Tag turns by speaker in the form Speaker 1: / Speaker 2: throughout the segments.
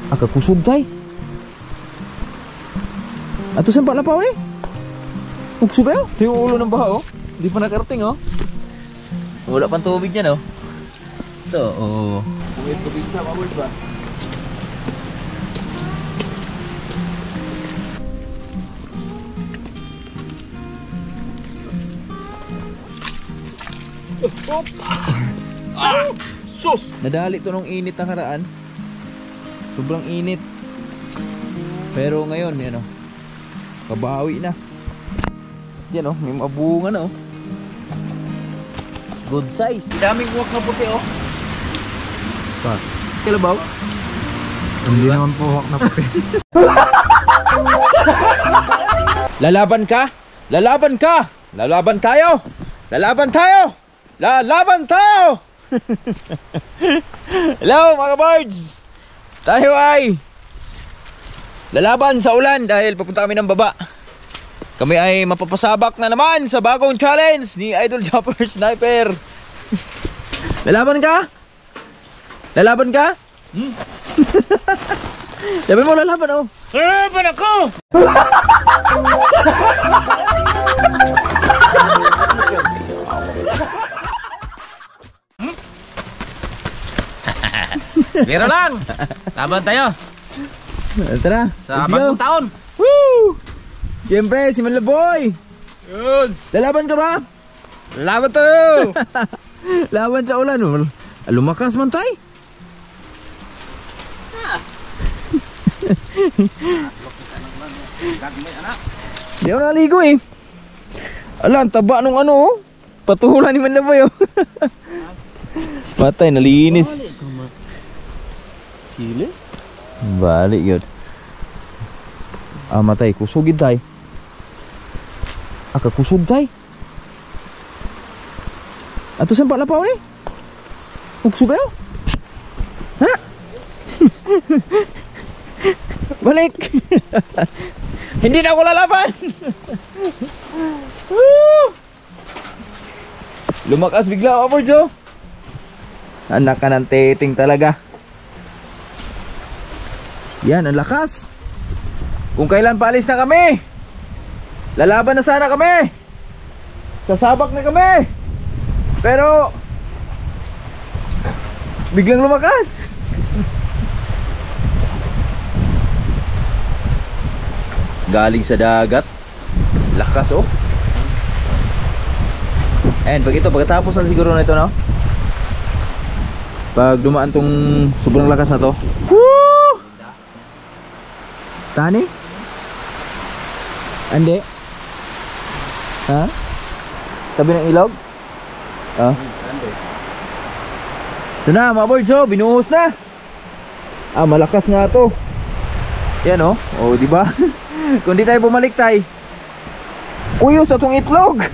Speaker 1: Aka kusog tay. Ato saan pa lapaw eh? Kusog kayo? Ito yung ulo ng baha oh. Hindi pa nakarating oh. Wala pang tubig yan oh. Ito oh. Tubig sa bawal ba? Sus! Nadali to nung init na karaan. Sobrang init. Pero ngayon, yan o. Kabawi na. Yan o, may mabunga na o. Good size. Daming buwak na puti o. Pa? Kalabaw? Hindi naman po buwak na puti. Lalaban ka? Lalaban ka? Lalaban tayo? Lalaban tayo! Lalaban tayo! Hello mga birds! Tayo ay lalaban sa ulan dahil papunta kami ng baba. Kami ay mapapasabak na naman sa bagong challenge ni Idol Jumper Sniper. Lalaban ka? Lalaban ka? Sabi mo lalaban oh. Lalaban ako!
Speaker 2: Biro lang. Laban tayo.
Speaker 1: Tara.
Speaker 2: Sa bagong taon.
Speaker 1: Woo! Siyempre, si Malaboy.
Speaker 2: Yun.
Speaker 1: Lalaban ka ba?
Speaker 2: Laban tayo.
Speaker 1: Laban sa ulan. Lumakas man tayo. Di ako naligo eh. Ala, ang taba nung ano oh. Patuhulan ni Malaboy oh. Patay, nalinis. Chile? Balik yun. Ah, matay. Kusugin tay. Aka kusog tay. Ato saan pa lapaw ni? Kusog kayo? Ha? Balik. Hindi na ako lalaban. Lumakas bigla ako, Borjo. Anak ka ng teting talaga. Yan, ang lakas. Kung kailan paalis na kami, lalaban na sana kami. Sasabak na kami. Pero biglang lumakas. Galing sa dagat. Lakas oh. And pagkatapos na siguro na ito no. Pag dumaan tong sobrang lakas na to. Woo! Tani? Ande? Ha? Tabi ng ilog? Ha? Ito na mga birds oh, binuhos na. Ah, malakas nga to. Yan oh. Oh, di ba? Kung di tayo bumalik tayo, uyos atong itlog.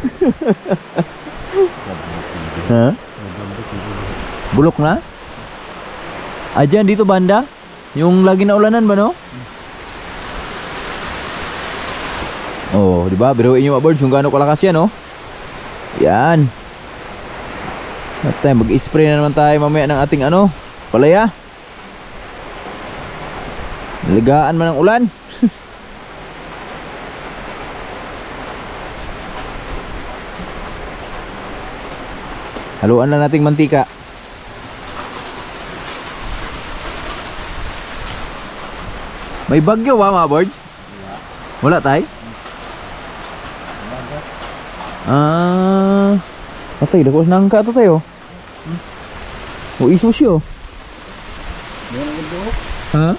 Speaker 1: Ha? Bulok na? Ah, dyan dito banda? Yung lagi na ulanan ba no? Oh, di ba? Biruin niyo mga birds kung gaano kalakas yan, oh. Yan. At tayo mag-spray na naman tayo mamaya ng ating ano, palaya. Naligaan man ng ulan. Haluan lang nating mantika. May bagyo ba mga birds? Wala tayo? Ah, patay, dako nangka to tayo. O isus yo. Ha?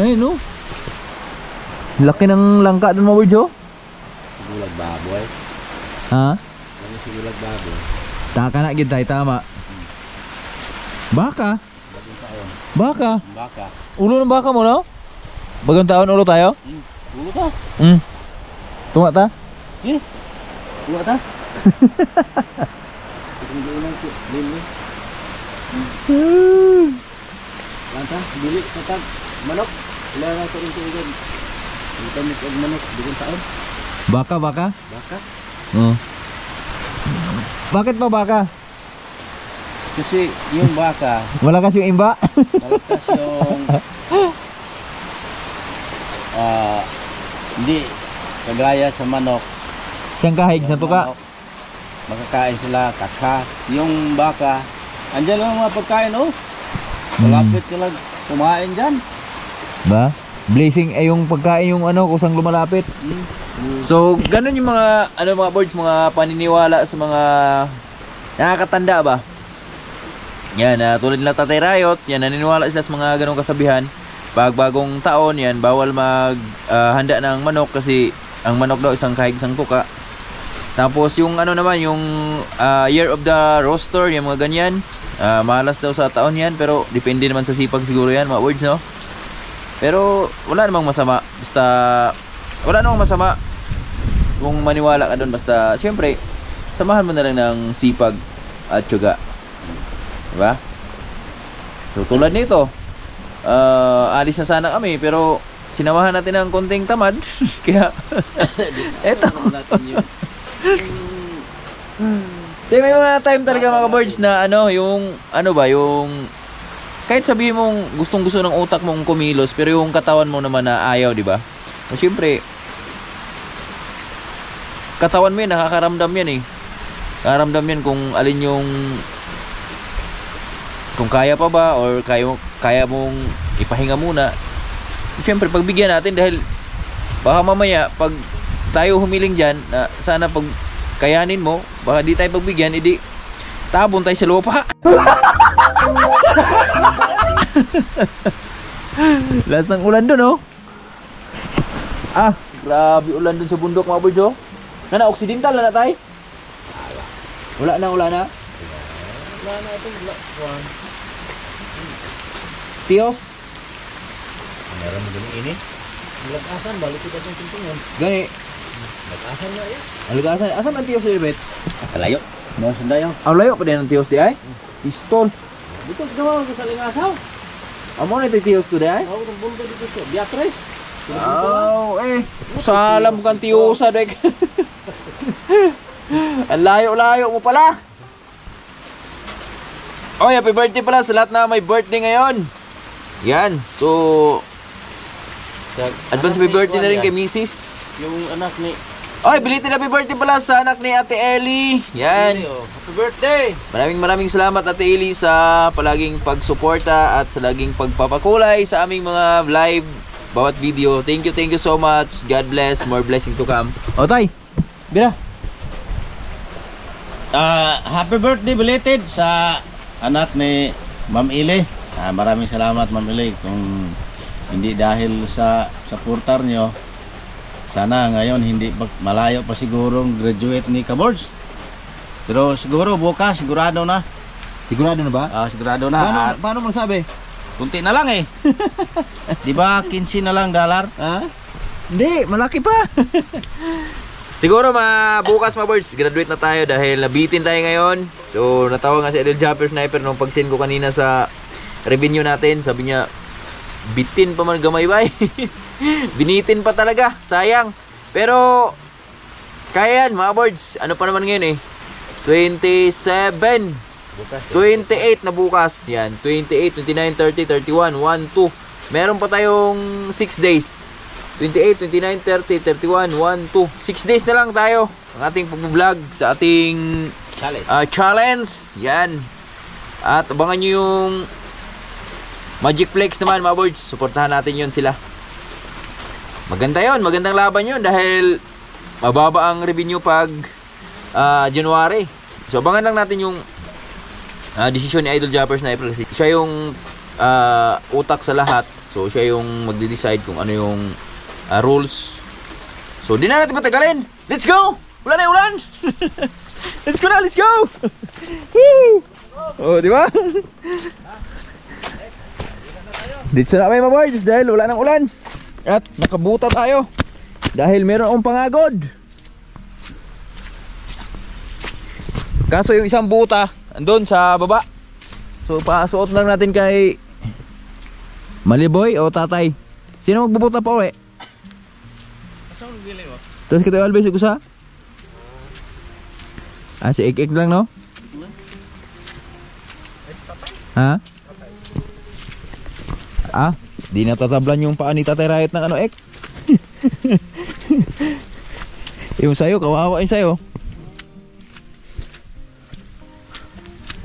Speaker 1: Ay no. Laki ng langka doon mga birds oh.
Speaker 2: Gulag baboy.
Speaker 1: Ha?
Speaker 2: Ano si gulag baboy?
Speaker 1: Taka na gid tayo tama. Baka? Baka?
Speaker 2: Baka.
Speaker 1: Ulo ng baka mo no? Bagong taon ulo tayo?
Speaker 2: Ulo ka?
Speaker 1: Tunga ta?
Speaker 2: Ulo ta? Hindi lang si Lili. Lanta, bilik sa tag manok. Wala na ito rin sa ugan. Ito mo sa manok, bagong taon.
Speaker 1: Baka?
Speaker 2: Baka?
Speaker 1: Oo. Bakit pa baka?
Speaker 2: kasi yung baka,
Speaker 1: Malakas yung imba.
Speaker 2: malakas yung hindi kagaya sa manok.
Speaker 1: Siyang kahig sa tuka.
Speaker 2: Manok, makakain sila kaka. Yung baka, andyan lang ang mga pagkain oh. Malapit ka lang kumain dyan.
Speaker 1: Ba? Blazing ay yung pagkain yung ano kusang lumalapit. So, ganun yung mga mga birds, mga paniniwala sa mga nakakatanda ba? Yan, tulad nila Tatay Riot, yan naniniwala sila sa mga ganung kasabihan. Pag bagong taon, yan bawal handa ng manok kasi ang manok daw isang kahig isang tuka. Tapos yung ano naman, yung year of the rooster, yung mga ganyan. Malas daw sa taon yan, pero depende naman sa sipag siguro yan, mga words, no? Pero wala namang masama, basta wala namang masama kung maniwala ka doon, basta syempre samahan mo na lang ng sipag at tiyaga, diba? So tulad nito, alis na sana kami pero sinamahan natin ng konting tamad kaya eto. Kasi may mga time talaga mga birds na yung kahit sabihin mong gustong-gusto ng utak mong kumilos pero yung katawan mo naman na ayaw, di ba? So, syempre katawan mo yan, nakakaramdam yan eh. Nakakaramdam yan kung alin yung kung kaya pa ba or kaya mong ipahinga muna. Syempre pagbigyan natin dahil baka mamaya pag tayo humiling dyan na sana pag kayanin mo, baka di tayo pagbigyan, edi tabon tayo sa lupa. Lasang ulan dun, oh. Grabe ulan dun sa bundok mga birds, oh. Occidental na tayo? Wala na. Wala na ito. Tiyos?
Speaker 2: Meron mo ganun ini? Lagasan, balik kita ng tuntungan.
Speaker 1: Gani?
Speaker 2: Lagasan na yan.
Speaker 1: Alagasan, asan ang tiyos ni Bet?
Speaker 2: Kalayo. Mga sundayo.
Speaker 1: Ang layo pa din ang tiyos di ay? Pistol.
Speaker 2: Dito ginawa ko sa lingasaw.
Speaker 1: Amo na ito tiyos to di ay?
Speaker 2: Ako ng bunda dito sa Beatrice.
Speaker 1: Salam kang tiyosa dek. Ang layo-layo mo pala. Oh, happy birthday pala sa lahat na may birthday ngayon. Yan. So, advance happy birthday na rin kay Mrs.
Speaker 2: Yung anak ni...
Speaker 1: Oy, belated happy birthday pala sa anak ni Ate Ellie. Yan.
Speaker 2: Happy birthday!
Speaker 1: Maraming salamat Ate Ellie sa palaging pagsuporta at sa laging pagpapakulay sa aming mga live bawat video. Thank you so much. God bless. More blessing to come. O tay, bira.
Speaker 2: Happy birthday belated sa anak ni Ma'am Ile. Maraming salamat Ma'am Ile. Kung hindi dahil sa supporter nyo, sana ngayon hindi malayo pa sigurong graduate ni Kabords. Pero siguro bukas sigurado na.
Speaker 1: Sigurado na ba?
Speaker 2: Sigurado na.
Speaker 1: Paano mo sabi?
Speaker 2: Kunti na lang eh. Di ba 15 na lang dollar?
Speaker 1: Hindi, malaki pa. Siguro bukas mga birds, graduate na tayo dahil nabitin tayo ngayon. So natawag nga si Idol Jumper Sniper nung pag-send ko kanina sa revenue natin. Sabi niya, bitin pa man gamay ba? Binitin pa talaga, sayang. Pero kaya yan mga birds. Ano pa naman ngayon eh, 27
Speaker 2: Bukas,
Speaker 1: 28 na bukas. Yan, 28, 29, 30, 31, 1, 2. Meron pa tayong 6 days. 28, 29, 30, 31, 1, 2. 6 days na lang tayo ang ating pag-vlog sa ating challenge. Yan. At abangan nyo yung Magic Flex naman mga birds. Suportahan natin yun sila. Maganda yun, magandang laban yun dahil mababa ang revenue pag January. So abangan lang natin yung desisyon ni Idol Jumper Sniper kasi siya yung utak sa lahat. So siya yung magde-decide kung ano yung rules. So di na natin patagalin. Let's go! Wala na yung ulan! Let's go na, let's go! Woo! Oh, di ba? Dito na kami mga boys dahil wala nang ulan. At nakabuta tayo dahil meron akong pangagod. Kaso yung isang buta andun sa baba. So pasuot lang natin kay Maliboy o Tatay. Sino magbubuta pa uwi? Tapos kita always gusa. Si Ik lang no? Ha? Ah, di natatablan yung paa ni Tatay Riot ng ano, ek. Yung sayo, kawawa yung sayo.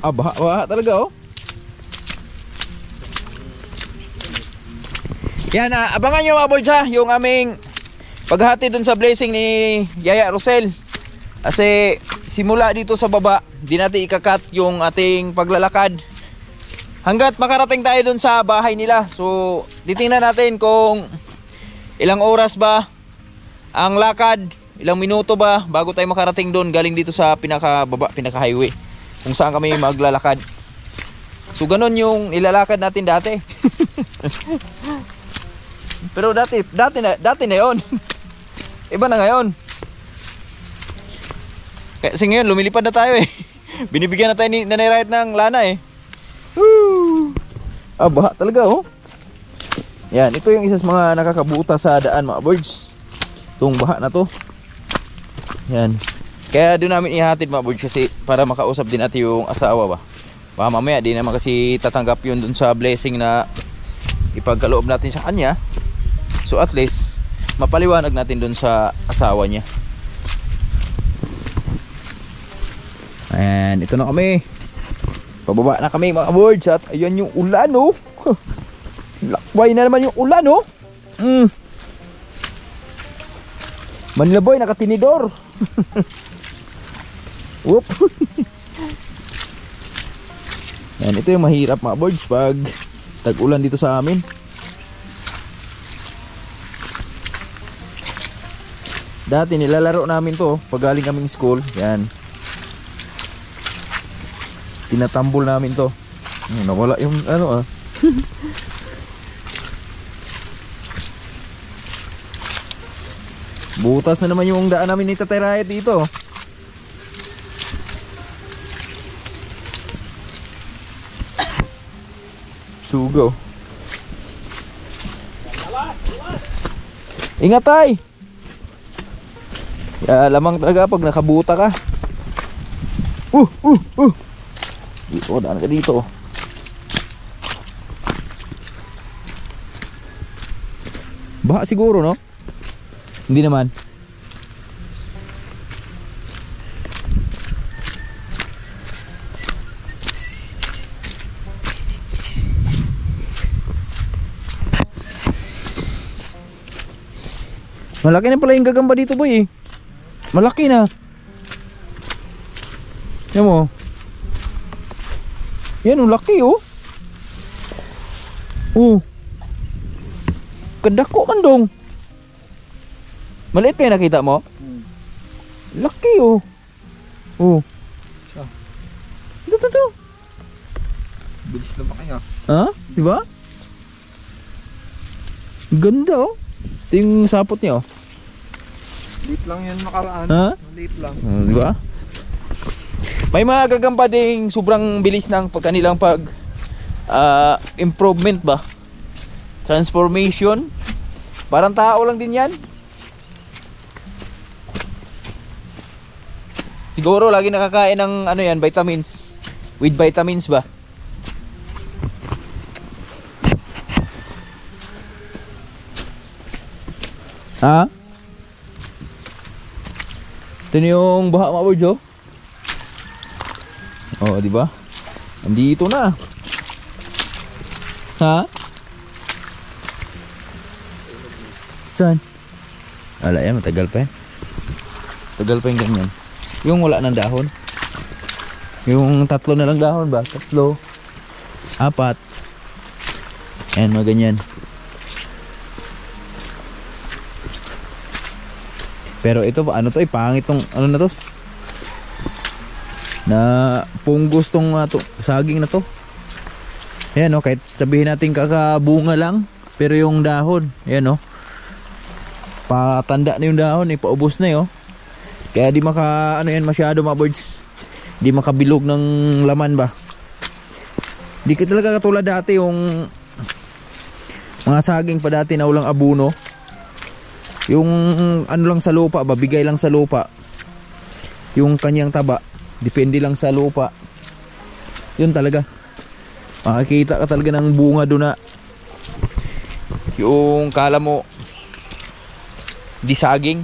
Speaker 1: Ah, baha talaga, oh. Yan, abangan nyo mga boys, ha, yung aming paghati dun sa blessing ni Yaya Rosel. Kasi simula dito sa baba, di natin ikakat yung ating paglalakad hanggat makarating tayo dun sa bahay nila. So titingnan natin kung ilang oras ba ang lakad, ilang minuto ba bago tayo makarating dun galing dito sa pinaka-baba, pinaka-highway kung saan kami maglalakad. So ganun yung ilalakad natin dati. Pero dati na yon. Iba na ngayon. Kasi ngayon lumilipad na tayo eh. Binibigyan na tayo ni Nanay Riot ng lana eh. Woo! Ah, baha talaga oh. Yan, ito yung isa sa mga nakakabuta sa daan mga birds. Itong baha na to. Yan. Kaya doon namin ihatid mga birds kasi para makausap din natin yung asawa ba. Baka mamaya di naman kasi tatanggap yun dun sa blessing na ipagkaloob natin sa kanya. So at least mapaliwanag natin dun sa asawa niya. Ayan, ito na kami. Pababa na kami mga birds. At ayan yung ulan oh. Lakway na naman yung ulan oh. Manila boy nakatinidor. Whoop. Ayan, ito yung mahirap mga birds pag tag-ulan dito sa amin. Dati nilalaro namin to pag galing kaming school. Yan, tinatambol namin to. Nawala yung ano ah. Butas na naman yung daan namin ni Tatay Riot dito. Sugo. Ingat tay. Ya, lamang talaga pag nakabuta ka. Dito, daan ka dito. Baha siguro, no? Hindi naman. Malaki na pala yung gagamba dito, boy eh. Malaki na. Yan mo. Yan oh, laki oh. Oh. Kadako man dong. Maliit kayo nakita mo? Laki oh. Oh. Ito.
Speaker 3: Bilis na ba kaya?
Speaker 1: Ha? Diba? Ganda oh. Ito yung sapot niya oh.
Speaker 3: Late lang yan nakaraan.
Speaker 1: Ha?
Speaker 3: Late lang.
Speaker 1: Diba? May mga gagamba ding sobrang bilis ng kanilang pag improvement ba? Transformation. Parang tao lang din yan. Siguro lagi nakakain ng ano yan, vitamins. With vitamins ba? Ha? Ito na yung baha mga birds oh. Oh, di ba? Andito na. Ha? Saan? Wala yan, matagal pa yan. Tagal pa yung ganyan. Yung wala ng dahon. Yung 3 na lang dahon ba? 3, 4. Ayan, mga ganyan. Pero ito ba, ano to? Pangit tong, ano na to? Na punggos tong saging na to. Ayan o, kahit sabihin natin kakabunga lang, pero yung dahon, ayan o, patanda na yung dahon eh, paubos na yun. Kaya di maka, ano yan, masyado mga birds. Di makabilog ng laman ba. Di ka talaga katulad dati yung mga saging pa dati na walang abuno. Yung ano lang sa lupa ba, bigay lang sa lupa. Yung kanyang taba, depende lang sa lupa. Yun talaga. makikita ka talaga ng bunga doon na yung kala mo di saging.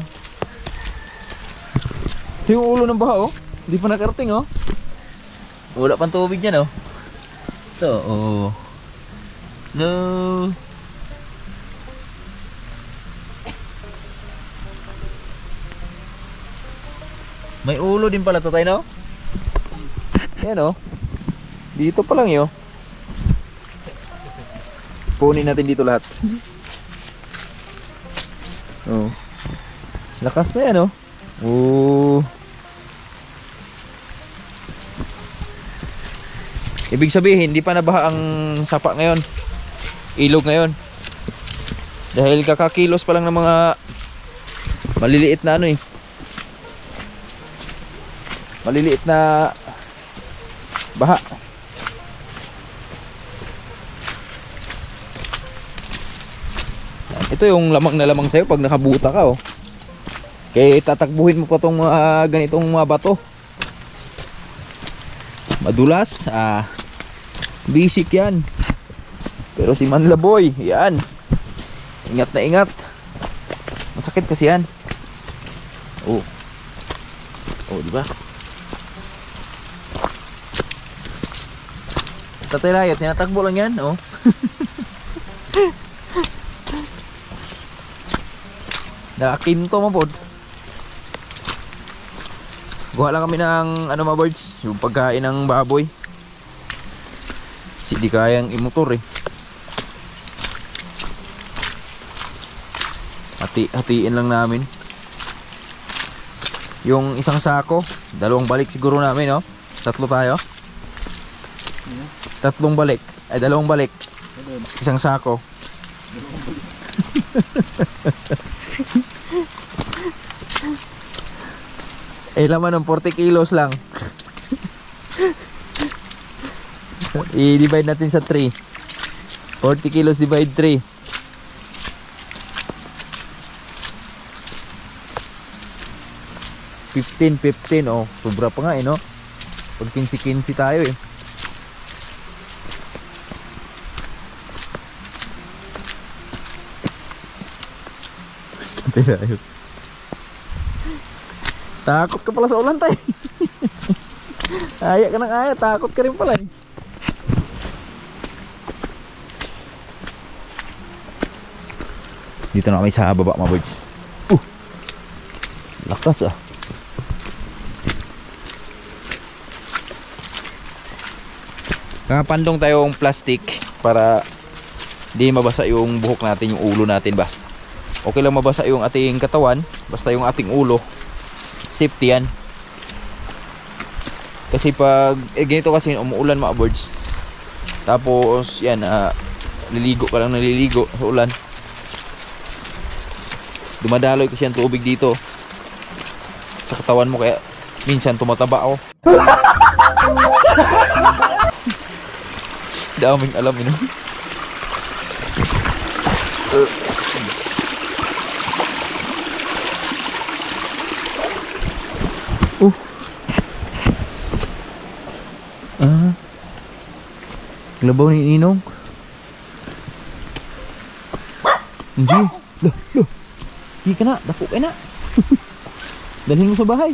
Speaker 1: Ito yung ulo ng baha, oh. Hindi pa nakarating, oh. Wala pang tubig dyan, oh. Ito, oh. No. May ulo din pala to, tayo, no? Yan, oh. Dito pa lang, yun. Punin natin dito lahat. Oh. Lakas na yan, oh. Oh. Ibig sabihin, hindi pa nabaha ang sapa ngayon. Ilog ngayon. Dahil kakakilos pa lang ng mga maliliit na ano eh. Maliliit na baha. Ito yung lamang na lamang sa'yo pag nakabuta ka, oh. Kaya tatakbuhin mo pa tong mga ganitong mga bato. Madulas, basic yan. Pero si Manlaboy, yan. Ingat na ingat. Masakit kasi yan. Oh. Oh, di ba? Tatay Rayat, tinatakbo lang yan, oh. Nakakinto mo po. Gawa lang kami ng ano mga birds, yung pagkain ng baboy. Hindi kayang imutor eh. Hatiin lang namin. Yung isang sako, 2 balik siguro namin, no? 3 tayo. 3 balik. Ay 2 balik. Isang sako. Eh laman ng 40 kilos lang. I-divide natin sa 3. 40 kilos divide 3. 15, oh. Sobra pa nga eh, no? Pag 15 tayo eh. Takot ka pala sa ulan, tay. Aya ka ng aya, takot ka rin pala eh. Dito na kami sa baba mga birds. Lakas ah. Nakapandong tayong plastic para di mabasa yung buhok natin, yung ulo natin ba. Okay lang mabasa yung ating katawan, basta yung ating ulo safety yan. Kasi pag ganito kasi umuulan mga birds, tapos yan liligo ka lang, naliligo sa ulan, dumadaloy kasi ang tubig dito sa katawan mo, kaya minsan tumataba ako. Daming alam yun. Labaw ni Ninong. Hindi. Loh. Di ka na, dako ka na. Dalhin mo sa bahay.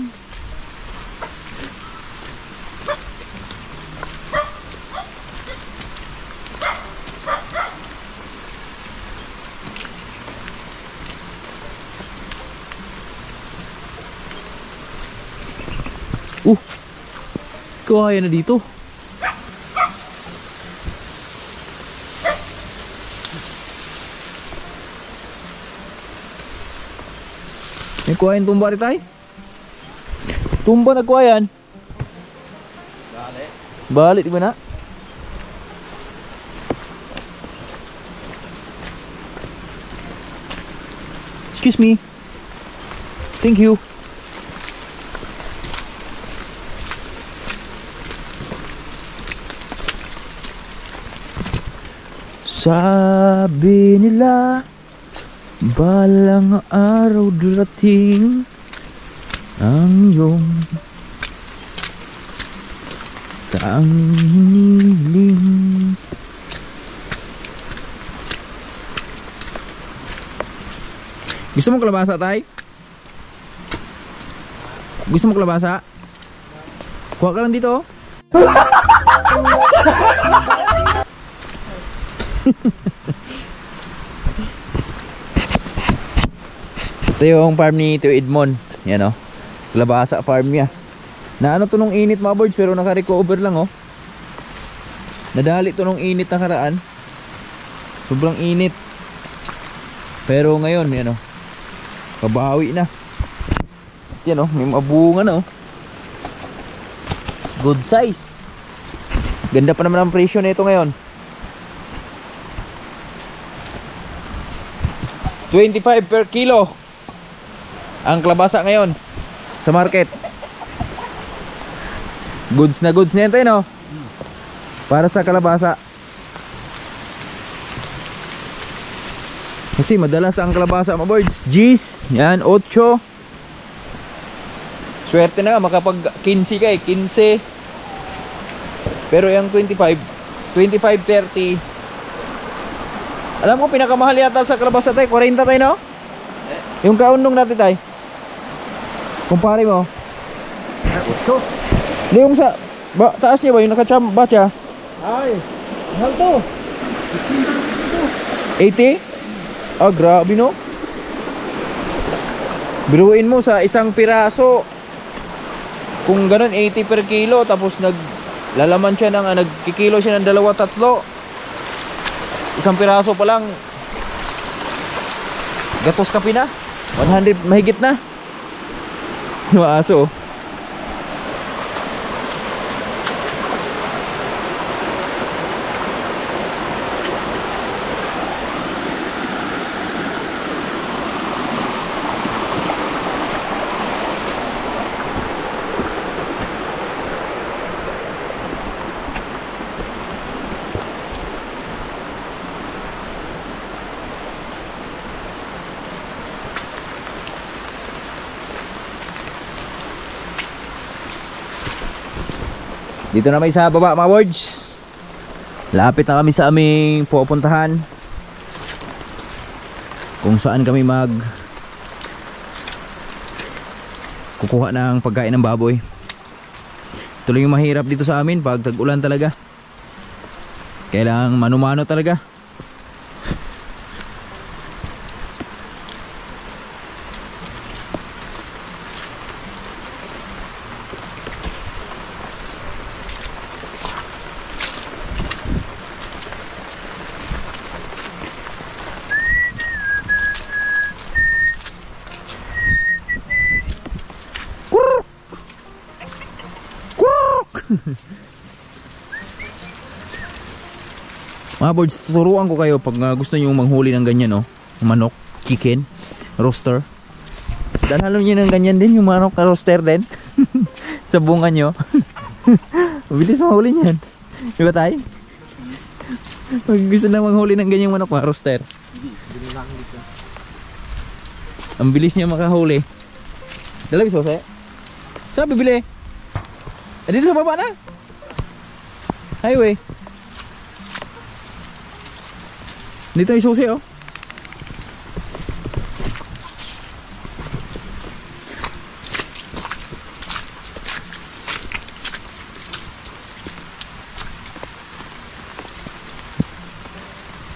Speaker 1: Kaya na dito. May kuhain tumba rin tayo. Tumba na kuhain. Balik di ba na? Excuse me. Thank you. Sabi nila balang araw darating ang iyong Kang hiniling. Gusto mo kalabasa, tay? Gusto mo kalabasa? Kuha ka lang dito. Ito yung farm ni Tio Edmond. Yan o. Kalabasa farm niya. Na ano to nung init mga birds, pero naka-recover lang oh. Nadali to nung init na karaan. Sobrang init. Pero ngayon, yan o. Kabawi na. Yan o, may mabunga na o. Good size. Ganda pa naman ang presyo nito ngayon. 25 per kilo ang kalabasa ngayon sa market. Goods na yan tayo, no? Para sa kalabasa. Kasi madalas ang kalabasa mga birds, G's, yan, 8. Swerte na nga, makapag 15 ka eh, 15. Pero yung 25, 30. Alam ko pinakamahal yata sa kalabasa tayo, 40 tayo, no? Yung kaunong natin tayo. Kumpare mo.
Speaker 3: Gusto.
Speaker 1: Hindi yung sa taas niya ba, yung nakachamba siya?
Speaker 3: Ay, mahal to.
Speaker 1: 80? Ah, grabe no. Biruin mo sa isang piraso. Kung ganun 80 per kilo, tapos naglalaman siya ng nagkikilo siya ng 2-3. Isang piraso pa lang gatos kapi na. 100 mahigit na. Yung aso. Dito na may sa baba mga birds. Lapit na kami sa aming pupuntahan, kung saan kami kukuha ng pagkain ng baboy. Ito lang yung mahirap dito sa amin pag tag-ulan talaga. Kailangang mano-mano talaga. Mga birds, tuturuan ko kayo pag gusto nyo manghuli ng ganyan, oh. Manok, chicken, roaster. Dalhalon nyo ng ganyan din, yung manok na roaster din. Sa bunga nyo. Bilis mahuli nyan. Diba tayo? Pag gusto na manghuli ng ganyang manok, roaster. Ang bilis niya makahuli. Dalawi sose. Saan bibili? Dito sa baba na. Highway. Dito yung susi, oh.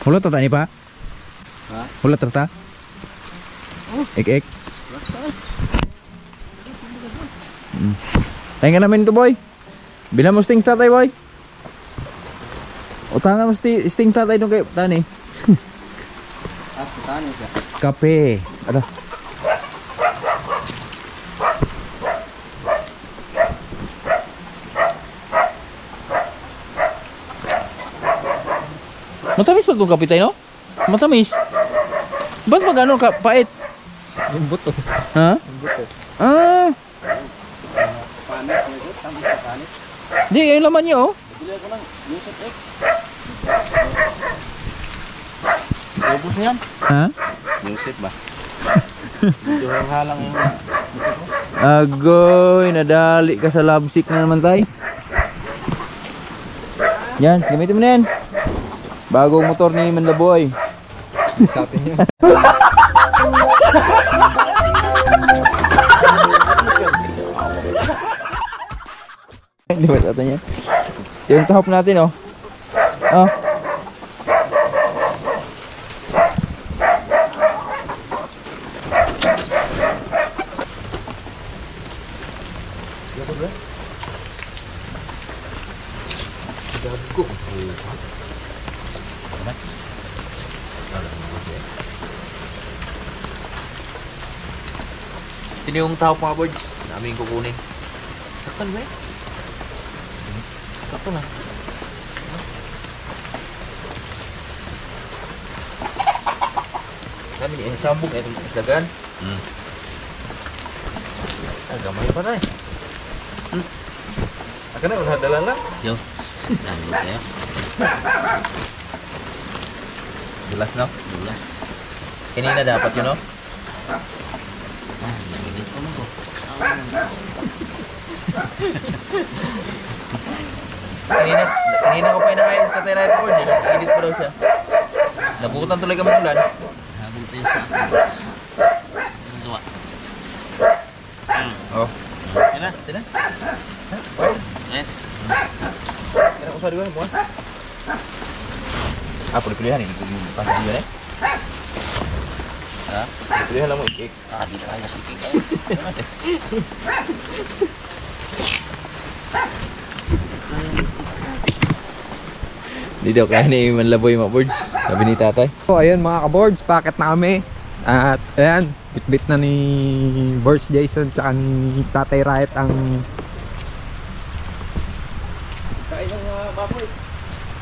Speaker 1: Hulat tata ni pa?
Speaker 2: Ha?
Speaker 1: Hulat tata? Ek. Tayo ka namin ito, boy. Bilang mo sting tatay, boy. Utangan mo sting tatay nung kayo. Tani. Kape. Ada. Matamis ba itong kape tayo, no? Matamis. Ba't ba gano'n pait?
Speaker 3: Yung buto.
Speaker 1: Ha?
Speaker 3: Yung buto.
Speaker 1: Ah. Di, yung laman niya, oh.
Speaker 2: Bili ako ng Yusuf X. Ubus niyan.
Speaker 1: Ha?
Speaker 2: Yusuf ba? Medyo halang yung
Speaker 1: Agoy, nadali ka sa love sick na naman tayo. Yan, gamitin mo na yan. Bagong motor ni Manlaboy.
Speaker 3: Sa atin yan.
Speaker 1: Di ba sa atin yan? Yung tahop natin oh. Oh. Ito yung tahop mga boards. Namin kukunin. Saktan ba eh? Saktan na. Kami yung sambong itong dagan. Gamay pa na eh. Akan na, usaha dalan lang.
Speaker 2: Yo. Dahil saya.
Speaker 1: Dulas no?
Speaker 2: Dulas.
Speaker 1: Kanina dapat yun no?
Speaker 2: Nagigit ko mo ko.
Speaker 1: Kanina ko pa inangayos sa Tatay Right Board. Edit pa daw siya. Nabukutan tuloy kami ulan.
Speaker 2: Habang tayo sa akin. Yung gawa.
Speaker 1: Oh.
Speaker 2: Yan na.
Speaker 1: Ito na.
Speaker 2: Ayan.
Speaker 1: Kaya ko sa diwa mo. Ah, puli-pulihan ini. Pasok dyan eh. Ha? Puli-pulihan lang mo.
Speaker 2: Di kaya sikig.
Speaker 1: Di daw kaya ni Manlaboy mga boards. Sabi ni tatay.
Speaker 3: So ayun mga ka-boards, packet na kami. At ayan, bit-bit na ni Boss Jason tsaka ni Tatay Riot ang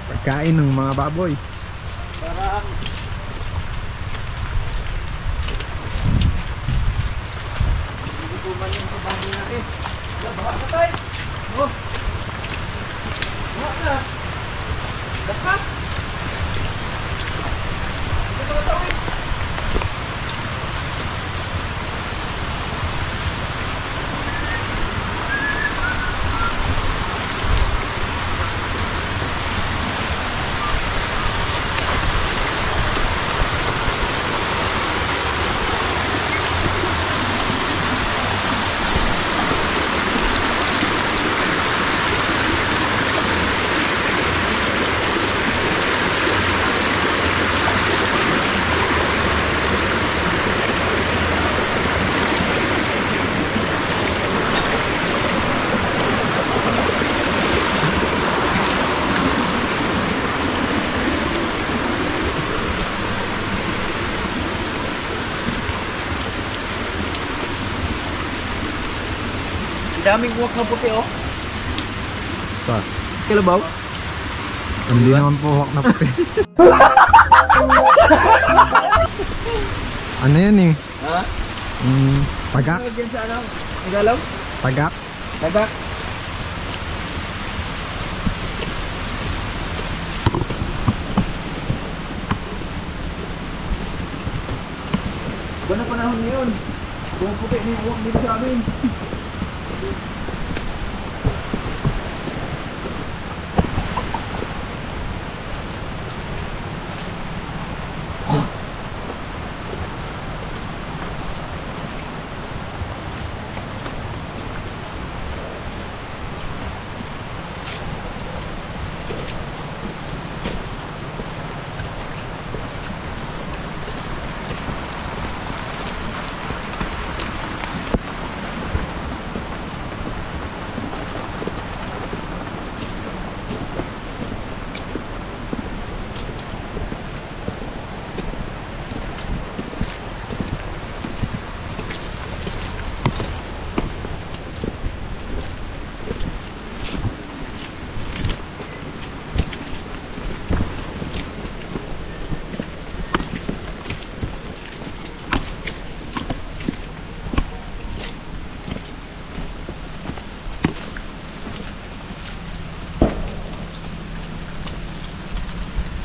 Speaker 3: pagkain ng mga baboy.
Speaker 1: Daming buwak na puti oh.
Speaker 3: So,
Speaker 1: Kalabaw.
Speaker 3: hindi naman po hawak na puti. Ano yan eh?
Speaker 1: Ha?
Speaker 3: Tagak?
Speaker 1: Tawag yan sa ano? Nagalaw?
Speaker 3: Tagak?
Speaker 1: Tagak. Ba na panahon ngayon? Kung puti may buwak dito sa amin.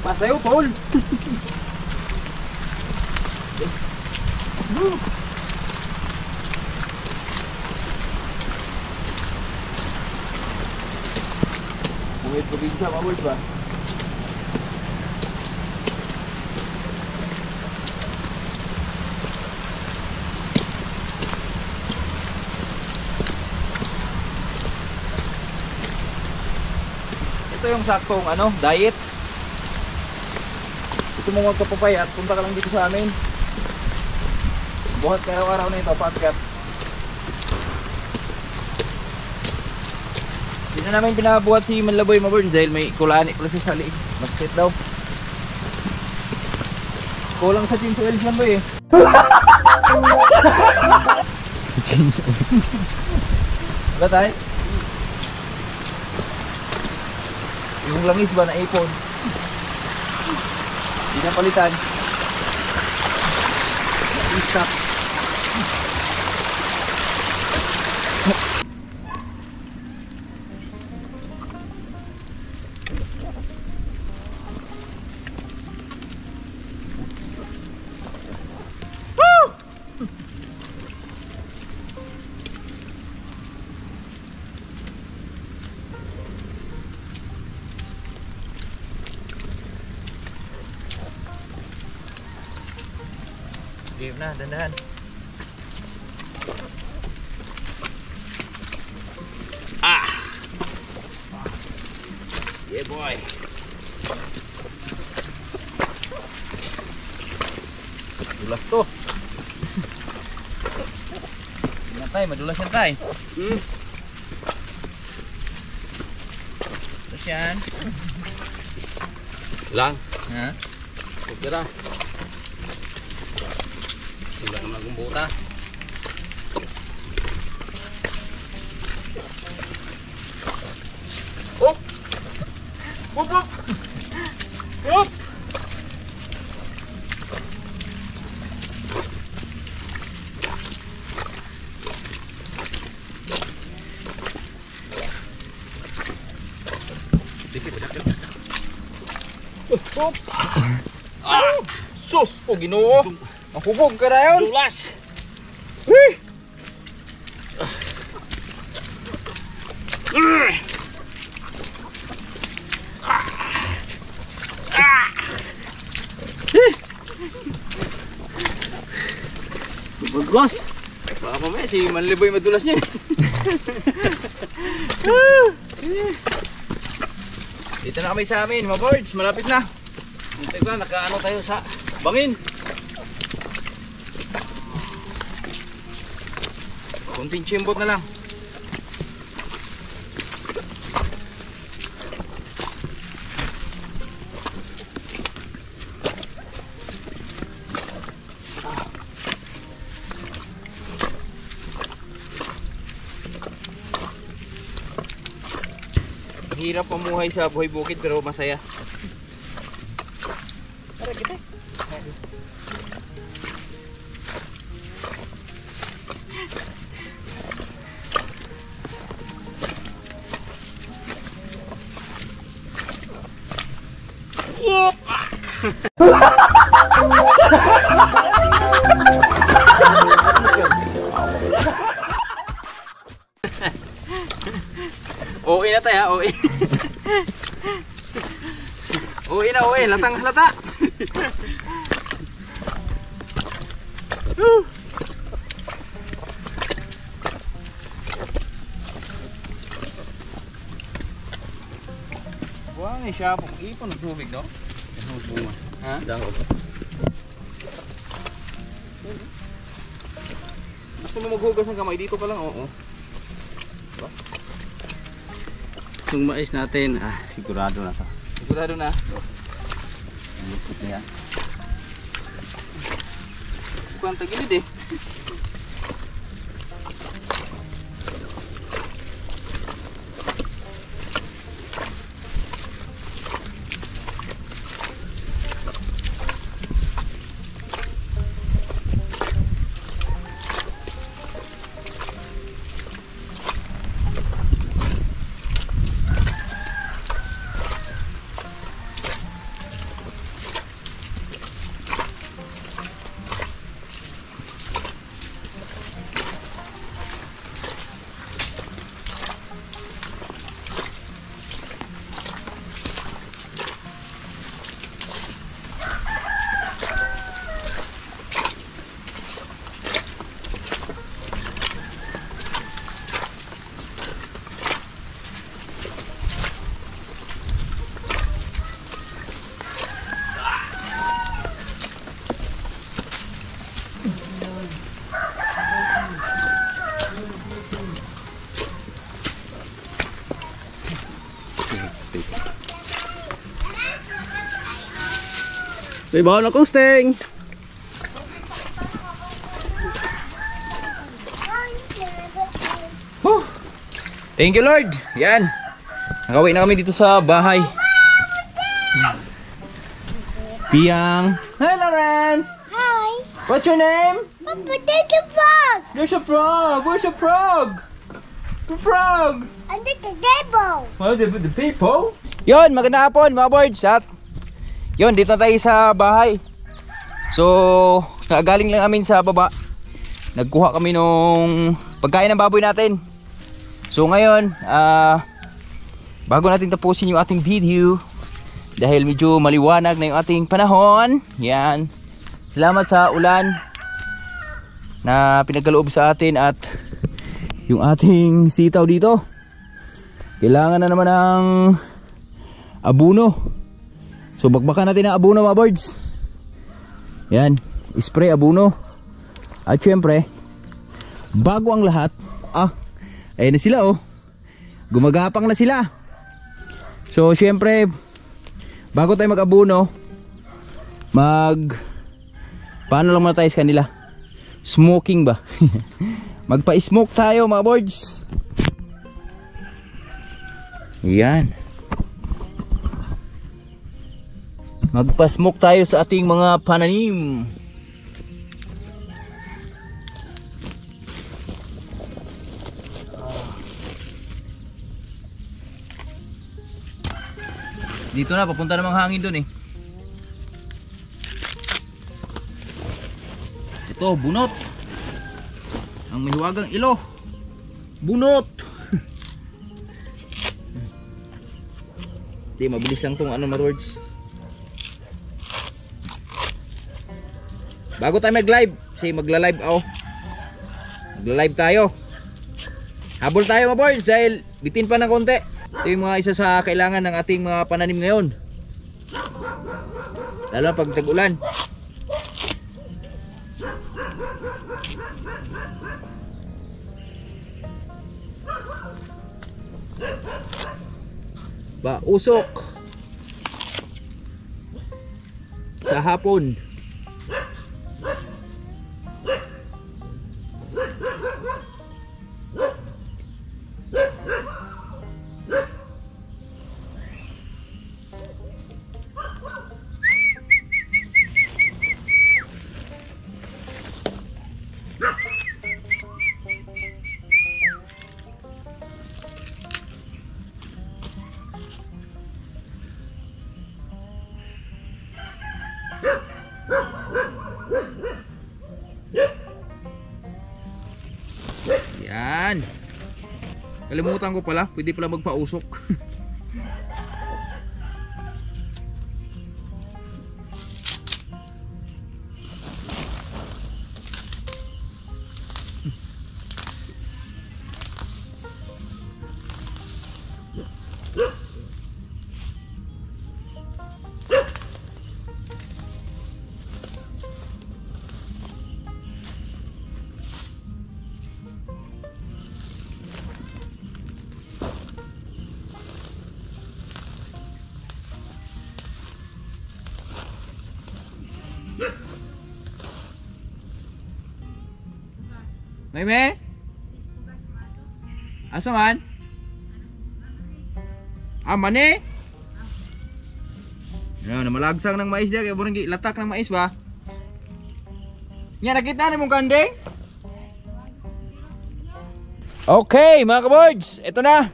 Speaker 1: Pasayo, Paul. Wait, probinsya, mga boys ba? Ito yung saktong diet. Gusto mo magkapapay at punta ka lang dito sa amin. Buhat ka araw-araw na ito, pagkat hindi na namin pinabuhat si Manlaboy, mga birds, dahil may kulani pala siya sa liig. Mag-set daw. Kulang sa change oil yan, boy eh. Change oil. Ba tayo? Yung langis ba na ipon? Hindi na palitan. Stop. Game na, dandahan. Yeah boy. Madulas to. Tingnan tayo, madulas yan tayo. Tapos yan.
Speaker 2: Lang.
Speaker 1: Ha?
Speaker 2: Kira. Sila naman gumbuta.
Speaker 1: Oh! Whoop whoop! Whoop! Whoop! Sus! Oh, Ginoo! Mahubog ka na yun!
Speaker 2: Dulas!
Speaker 1: Wih!
Speaker 2: Madulas!
Speaker 1: Baka mamaya si Manliboy madulas niya. Dito na kami sa amin, mga birds. Malapit na.
Speaker 2: Teka, nakaano tayo sa bangin.
Speaker 1: Kunting chimbot na lang. Hirap pamuhay sa buhay bukid pero masaya. Tara kita. Uwi na tayo, uwi. Uwi na, uwi. Latang halata. Wah, may siya pong ipon ng tubig, no? Ha?
Speaker 2: Dahon.
Speaker 1: Gusto mo maghugas ng kamay? Dito ka lang, oo.
Speaker 2: Itong mais natin, sigurado na to.
Speaker 1: Sigurado na.
Speaker 2: Lupot na yan.
Speaker 1: Mukhang tagilid eh.
Speaker 4: May baon na kusting.
Speaker 1: Oh, thank you Lord. Yan. Nakauwi na kami dito sa bahay. Piyang. Hi Lawrence.
Speaker 5: Hi.
Speaker 1: What's your name?
Speaker 5: Papa, there's a frog.
Speaker 1: There's a frog. Where's a frog? The frog.
Speaker 5: Under the table.
Speaker 1: Oh, the people. Yon, magandang hapon mga boards. At yon, dito na tayo sa bahay. So, nakagaling lang namin sa baba. Nagkuha kami nung pagkain ng baboy natin. So ngayon, bago natin tapusin yung ating video, dahil medyo maliwanag na yung ating panahon, yan, salamat sa ulan na pinagkaloob sa atin at yung ating sitaw dito. Kailangan na naman ng abuno. So bakbakan natin ang abuno mga birds. Yan, spray abuno. At syempre, bago ang lahat, ayun na sila oh. Gumagapang na sila. So syempre, bago tayo mag-abuno, paano lang muna tayo sa kanila? Smoking ba? Magpa-smoke tayo mga boards. Yan. Magpa-smoke tayo sa ating mga pananim. Dito na, papunta namang hangin dun eh. Ito, bunot. Ang mahiwagang ilo. Bunot. Hindi, mabilis lang tong mga words. Bago tayo mag-live, magla-live ako. Magla-live tayo. Habol tayo mga boys dahil bitin pa ng konti. Ito yung mga isa sa kailangan ng ating mga pananim ngayon. Lalo na pag tag-ulan. Usok sa hapon. Yan. Kalimutan ko pala, pwede pala magpausok. Meme? Asa man? Mane? Yan, namalagsang ng mais dia kaya burang latak ng mais ba? Nya nakita ni mong kandeng? Okay, mga kaboards, ito na.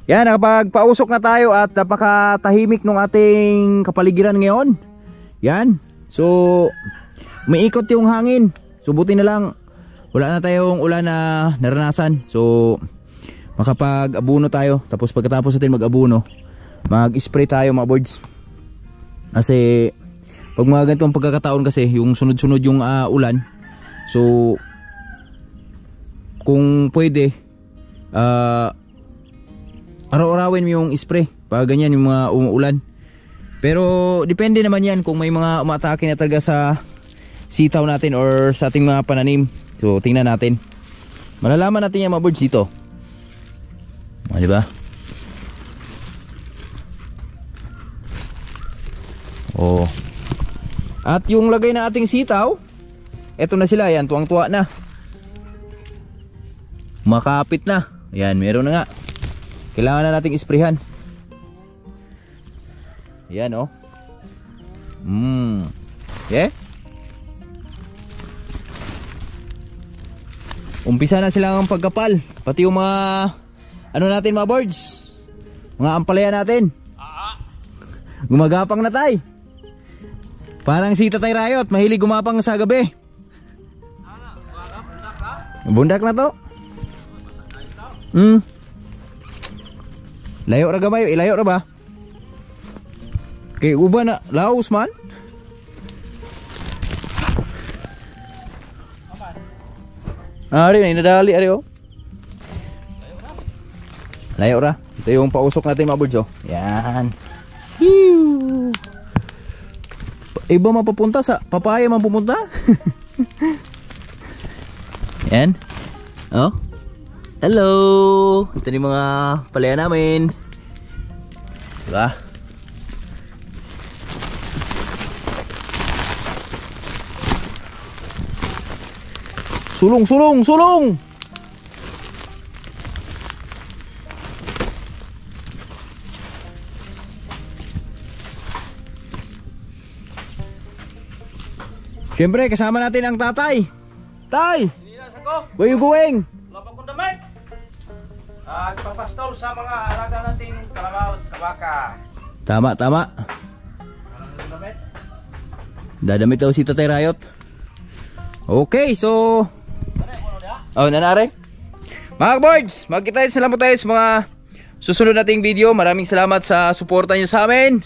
Speaker 1: Yan, nakapagpausok na tayo at napakatahimik ng ating kapaligiran ngayon. Yan. So, umiikot yung hangin. So, buti na lang wala na tayong ulan na naranasan. So makapag-abuno tayo. Tapos pagkatapos natin mag-abuno, mag-spray tayo mga boards. Kasi pag mga ganitong pagkakataon kasi yung sunod-sunod yung ulan. So kung pwede araw-arawin mo yung spray pag ganyan yung mga umuulan. Pero depende naman yan kung may mga umatake na talaga sa sitaw natin or sa ating mga pananim. So tingnan natin. Malalaman natin yung mga birds dito. Diba? Oh. At yung lagay na ating sitaw, eto na sila, yan, tuwang-tuwa na. Makapit na. Yan, meron na nga. Kailangan na nating isprehan. Yan, oh. Okay. Umpisa na silang pagkapal. Pati yung mga ano natin, mga birds, mga ampalaya natin. Gumagapang na tay. Parang si Tatay Rayot, mahilig gumapang sa gabi. Bundak na to. Layo ra gamay, ilayo ra ba? Kay uba na laos man. Ari na inadali ari oh. Layo ra. Ito yung pausok natin, mga birds, oh. Yan. Hiu. Iba mapapunta sa papaya mapupunta. Yan. Oh. Hello. Ito yung mga palaya namin. Diba? Sulong, sulong, sulong. Siyempre, kasama natin ang tatay. Tay! Where you going?
Speaker 4: Wala pa akong damit. Papastol sa mga alaga nating kalabaw at kabaka.
Speaker 1: Tama, tama.
Speaker 4: Walang damit.
Speaker 1: Dadamit daw si Tatay Rayot. Okay, so... Oh, nanare. Mga boards, magkita sila mo tayo sa mga susunod nating video. Maraming salamat sa suporta nyo sa amin.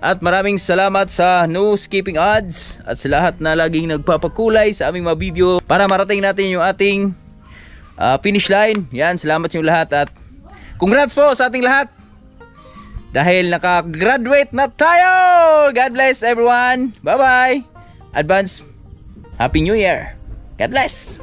Speaker 1: At maraming salamat sa no skipping ads at sa lahat na laging nagpapakulay sa aming mga video para marating natin yung ating finish line. Yan, salamat sa inyo lahat at congrats po sa ating lahat dahil naka-graduate na tayo. God bless everyone. Bye-bye. Advance Happy New Year. God bless.